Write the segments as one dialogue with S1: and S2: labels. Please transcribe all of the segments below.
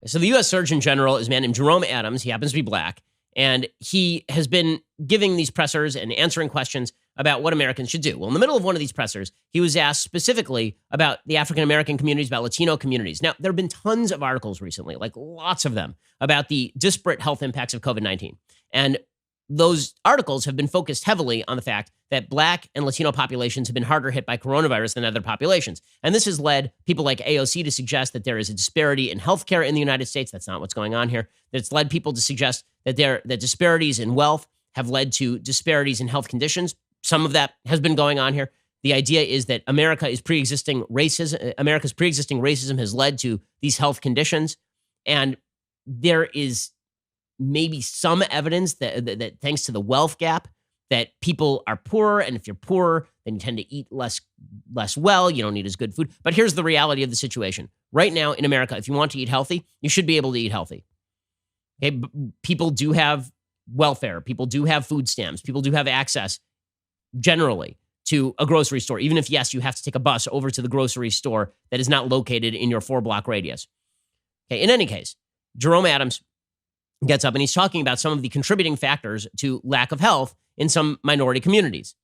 S1: So the U.S. Surgeon General is a man named Jerome Adams. He happens to be black. And he has been giving these pressers and answering questions about what Americans should do. Well, in the middle of one of these pressers, he was asked specifically about the African-American communities, about Latino communities. Now, there have been tons of articles recently, like lots of them, about the disparate health impacts of COVID-19. And those articles have been focused heavily on the fact that Black and Latino populations have been harder hit by coronavirus than other populations. And this has led people like AOC to suggest that there is a disparity in healthcare in the United States. That's not what's going on here. It's led people to suggest that that disparities in wealth have led to disparities in health conditions. Some of that has been going on here. The idea is that America's pre-existing racism has led to these health conditions. And there is maybe some evidence that thanks to the wealth gap, that people are poorer, and if you're poorer, then you tend to eat less well. You don't eat as good food. But here's the reality of the situation. Right now in America, if you want to eat healthy, you should be able to eat healthy. Okay, people do have welfare. People do have food stamps. People do have access generally to a grocery store, even if, yes, you have to take a bus over to the grocery store that is not located in your 4-block radius. Okay, in any case, Jerome Adams gets up and he's talking about some of the contributing factors to lack of health in some minority communities.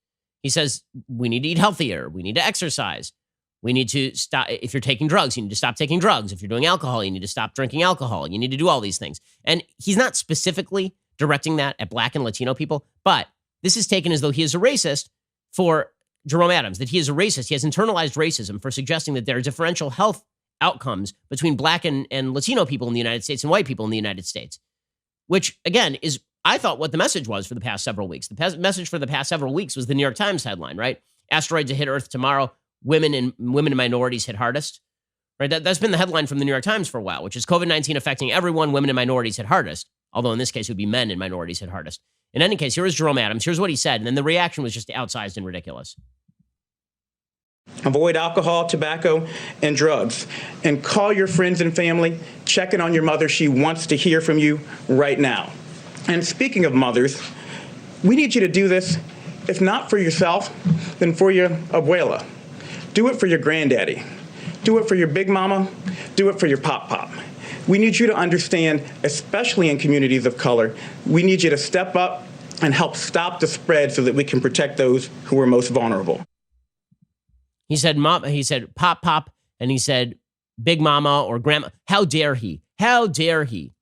S1: He says, we need to eat healthier. We need to exercise. We need to stop. If you're taking drugs, you need to stop taking drugs. If you're doing alcohol, you need to stop drinking alcohol. You need to do all these things. And he's not specifically directing that at Black and Latino people, but this is taken as though he is a racist for Jerome Adams, that he is a racist. He has internalized racism for suggesting that there are differential health outcomes between Black and Latino people in the United States and white people in the United States, which, again, is, I thought, what the message was for the past several weeks. The message for the past several weeks was the New York Times headline, right? Asteroids hit Earth tomorrow. Women and minorities hit hardest. Right? That's been the headline from the New York Times for a while, which is COVID-19 affecting everyone. Women and minorities hit hardest. Although in this case, it would be men and minorities hit hardest. In any case, here is Jerome Adams. Here's what he said. And then the reaction was just outsized and ridiculous.
S2: Avoid alcohol, tobacco, and drugs. And call your friends and family. Check in on your mother. She wants to hear from you right now. And speaking of mothers, we need you to do this, if not for yourself, then for your abuela. Do it for your granddaddy. Do it for your big mama. Do it for your pop-pop. We need you to understand, especially in communities of color, we need you to step up and help stop the spread so that we can protect those who are most vulnerable.
S1: He said pop, and he said big mama or grandma. How dare he? How dare he?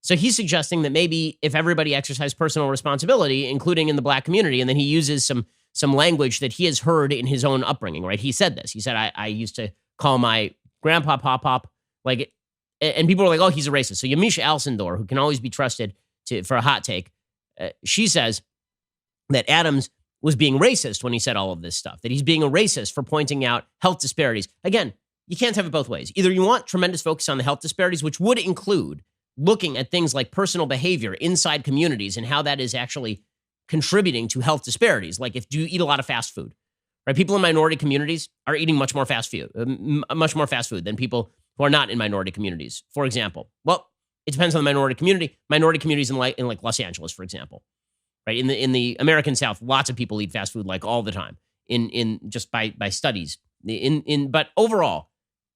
S1: So he's suggesting that maybe if everybody exercised personal responsibility, including in the Black community, and then he uses some language that he has heard in his own upbringing, right? He said this. He said, I used to call my grandpa pop, like, and people were like, oh, he's a racist. So Yamisha Alcindor, who can always be trusted for a hot take, she says that Adams was being racist when he said all of this stuff, that he's being a racist for pointing out health disparities. Again, you can't have it both ways. Either you want tremendous focus on the health disparities, which would include looking at things like personal behavior inside communities and how that is actually contributing to health disparities. Like if you eat a lot of fast food, right? People in minority communities are eating much more fast food than people who are not in minority communities. For example, well, it depends on the minority community. Minority communities in like Los Angeles, for example, right? In the American South, lots of people eat fast food like all the time. In just by studies. But overall,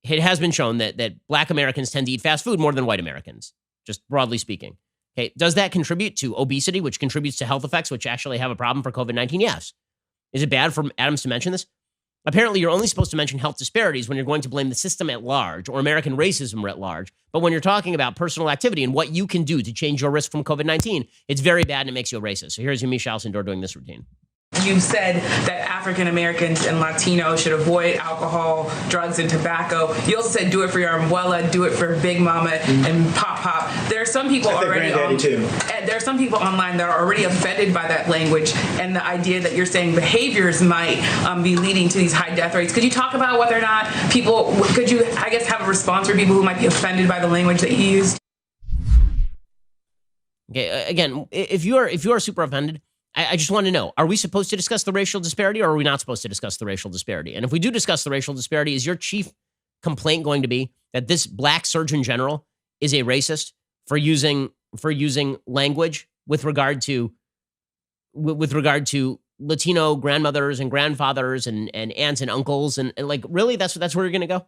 S1: it has been shown that Black Americans tend to eat fast food more than white Americans, just broadly speaking. Okay, does that contribute to obesity, which contributes to health effects, which actually have a problem for COVID-19? Yes. Is it bad for Adams to mention this? Apparently, you're only supposed to mention health disparities when you're going to blame the system at large or American racism at large. But when you're talking about personal activity and what you can do to change your risk from COVID-19, it's very bad and it makes you a racist. So here's Yamisha Alcindor doing this routine.
S3: You said that African Americans and Latinos should avoid alcohol, drugs, and tobacco. You also said do it for your abuela, do it for Big Mama and Pop. There are some people there are some people online that are already offended by that language and the idea that you're saying behaviors might be leading to these high death rates. Could you talk about whether or not could you, I guess, have a response for people who might be offended by the language that you used?
S1: Okay, again, if you are super offended, I just want to know, are we supposed to discuss the racial disparity or are we not supposed to discuss the racial disparity? And if we do discuss the racial disparity, is your chief complaint going to be that this Black Surgeon General is a racist for using language with regard to Latino grandmothers and grandfathers and aunts and uncles and like, really that's where you're going to go?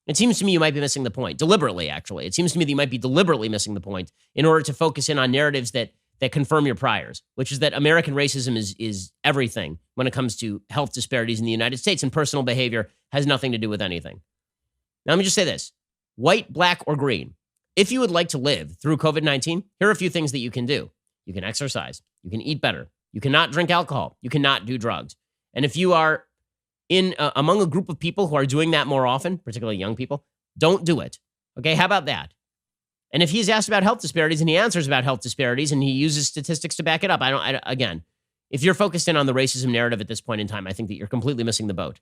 S1: It seems to me you might be missing the point, deliberately, actually. It seems to me that you might be deliberately missing the point in order to focus in on narratives that confirm your priors, which is that American racism is everything when it comes to health disparities in the United States, and personal behavior has nothing to do with anything. Now, let me just say this. White, black, or green, if you would like to live through COVID-19, here are a few things that you can do. You can exercise. You can eat better. You cannot drink alcohol. You cannot do drugs. And if you are among a group of people who are doing that more often, particularly young people, don't do it. Okay, how about that? And if he's asked about health disparities and he answers about health disparities and he uses statistics to back it up, again, if you're focused in on the racism narrative at this point in time, I think that you're completely missing the boat.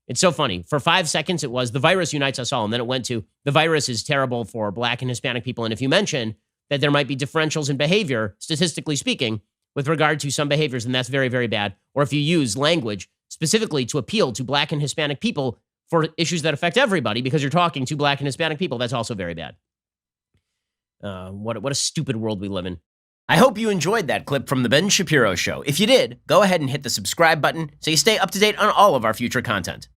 S1: It's so funny. For 5 seconds, it was the virus unites us all. And then it went to the virus is terrible for Black and Hispanic people. And if you mention that there might be differentials in behavior, statistically speaking, with regard to some behaviors, then that's very, very bad. Or if you use language specifically to appeal to Black and Hispanic people for issues that affect everybody because you're talking to Black and Hispanic people, that's also very bad. What a stupid world we live in. I hope you enjoyed that clip from The Ben Shapiro Show. If you did, go ahead and hit the subscribe button so you stay up to date on all of our future content.